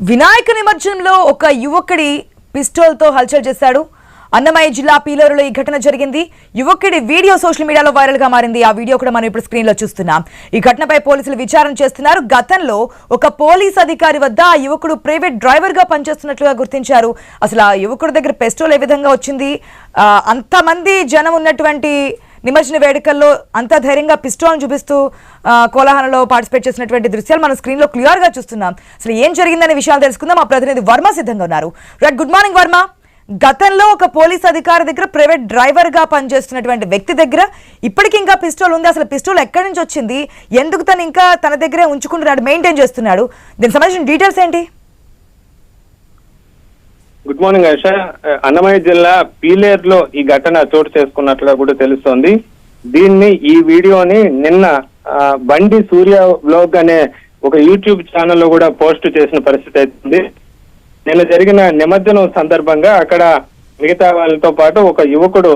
వినాయక నిమజ్జనంలో ఒక యువకుడి పిస్టోల్తో హల్చల్ చేశాడు. అన్నమయ్య జిల్లా పీలేరులో ఈ ఘటన జరిగింది. యువకుడి వీడియో సోషల్ మీడియాలో వైరల్ గా మారింది. ఆ వీడియో కూడా మనం ఇప్పుడు స్క్రీన్ లో చూస్తున్నాం. ఈ ఘటనపై పోలీసులు విచారణ చేస్తున్నారు. గతంలో ఒక పోలీస్ అధికారి వద్ద ఆ యువకుడు ప్రైవేట్ డ్రైవర్ గా పనిచేస్తున్నట్లుగా గుర్తించారు. అసలు ఆ యువకుడి దగ్గర పిస్టోల్ ఏ విధంగా వచ్చింది? అంతమంది జనం ఉన్నటువంటి నిమజ్జన వేడుకల్లో అంత ధైర్యంగా పిస్టోల్ని చూపిస్తూ కోలాహలంలో పార్టిసిపేట్ చేసినటువంటి దృశ్యాలు మన స్క్రీన్ లో క్లియర్ గా చూస్తున్నాం. అసలు ఏం జరిగిందనే విషయాలు తెలుసుకుందాం. మా ప్రతినిధి వర్మ సిద్ధంగా ఉన్నారు. Right, good morning Varma. గతంలో ఒక పోలీస్ అధికారి దగ్గర ప్రైవేట్ డ్రైవర్ గా పనిచేస్తున్నటువంటి వ్యక్తి దగ్గర ఇప్పటికి ఇంకా పిస్టోల్ ఉంది. అసలు పిస్టోల్ ఎక్కడి నుంచి వచ్చింది? ఎందుకు తను ఇంకా తన దగ్గరే ఉంచుకుంటున్నాడు, మెయింటైన్ చేస్తున్నాడు? దీనికి సంబంధించిన డీటెయిల్స్ ఏంటి? గుడ్ మార్నింగ్ ఆశ. అన్నమయ్య జిల్లా పీలేరులో ఈ ఘటన చోటు చేసుకున్నట్లుగా కూడా తెలుస్తోంది. ఈ వీడియోని నిన్న బండి సూర్య బ్లాగ్ అనే ఒక యూట్యూబ్ ఛానల్లో కూడా పోస్ట్ చేసిన పరిస్థితి అవుతుంది. నిన్న జరిగిన నిమజ్జనం సందర్భంగా అక్కడ మిగతా వాళ్ళతో పాటు ఒక యువకుడు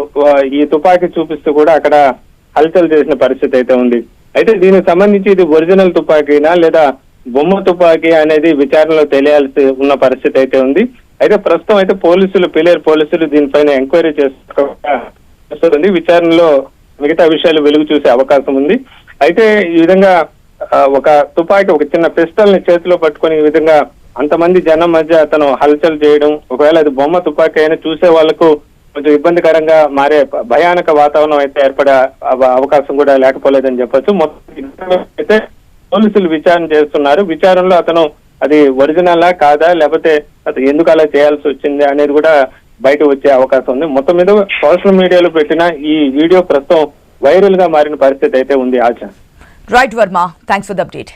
ఈ తుపాకీ చూపిస్తూ కూడా అక్కడ హల్చల్ చేసిన పరిస్థితి అయితే ఉంది. అయితే దీనికి సంబంధించి ఇది ఒరిజినల్ తుపాకీనా లేదా బొమ్మ తుపాకీ అనేది విచారణలో తెలియాల్సి ఉన్న పరిస్థితి అయితే ఉంది. అయితే ప్రస్తుతం అయితే పీలేరు పోలీసులు దీనిపైన ఎంక్వైరీ చేస్తుంది. విచారణలో మిగతా విషయాలు వెలుగు చూసే అవకాశం ఉంది. అయితే ఈ విధంగా ఒక తుపాకీ, ఒక చిన్న పిస్టల్ ని చేతిలో పట్టుకుని ఈ విధంగా అంతమంది జనం మధ్య అతను హల్చల్ చేయడం, ఒకవేళ అది బొమ్మ తుపాకీ అయినా చూసే వాళ్లకు కొంచెం ఇబ్బందికరంగా మారే భయానక వాతావరణం అయితే ఏర్పడే అవకాశం కూడా లేకపోలేదని చెప్పొచ్చు. మొత్తం అయితే పోలీసులు విచారణ చేస్తున్నారు. విచారణలో అతను అది ఒరిజినలా కాదా, లేకపోతే అది ఎందుకు అలా చేయాల్సి వచ్చింది అనేది కూడా బయట వచ్చే అవకాశం ఉంది. మొత్తం మీద సోషల్ మీడియాలో పెట్టిన ఈ వీడియో ప్రస్తుతం వైరల్ గా మారిన పరిస్థితి అయితే ఉంది. ఆశ. Right Varma, thanks for the update.